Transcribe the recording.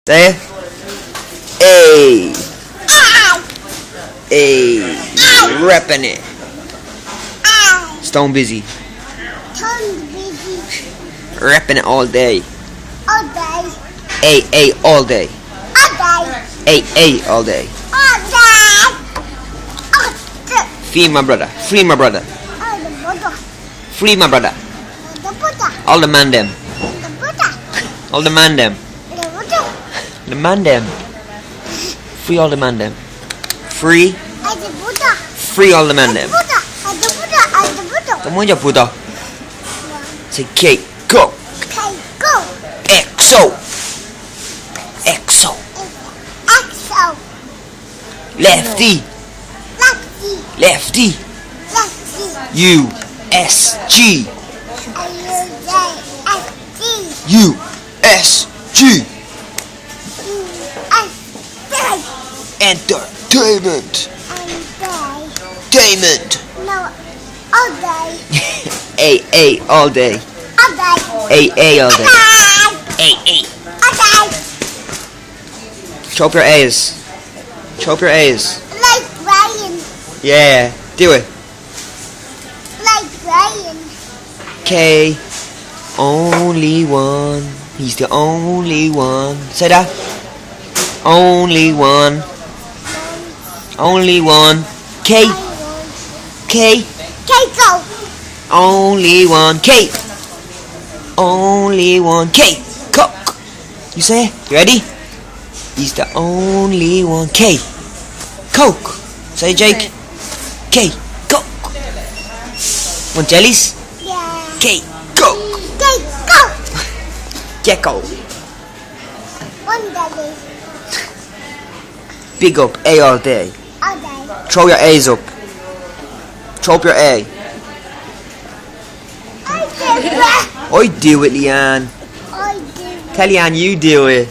Say it. Hey. Ow. Hey. Repping it. Ow. Stone busy. Turn busy. Repping it all day. All day. Hey, all day. All day. Hey, all day. All day. All day. Free my brother. Free my brother. All the Buddha. Free my brother. The Buddha. All the man them. The Buddha. All the man them. The Buddha. The man them. Free all the man them. Free. The Buddha. Free all the man The them. Buddha. The Buddha. The Buddha. Come on, Buddha. Say K. Go. Okay, go. Exo. Exo. Exo. Lefty. Lefty. Lefty. Lefty. U-S-G. L-U-J-S-T. U-S-G. U-S-T. Entertainment. And Diamond. no, all day. A all day. All day. A all day. All A. day. All day. Chop your A's. Chop your A's. Like Ryan. Yeah, do it. Like Ryan. K. Only one. He's the only one. Say that. Only one. Only one. K. K. Keiko. Only one. K. Only one. K. Coke. You say it? You ready? He's the only one. K. Coke. Say Jake. K. Coke. Want jellies? Yeah. K. Coke. Keiko. Gecko. One day. Big up. A all day. All day. Throw your A's up. Throw up your A. I I do it, Leanne. do. Tell Leanne you do it.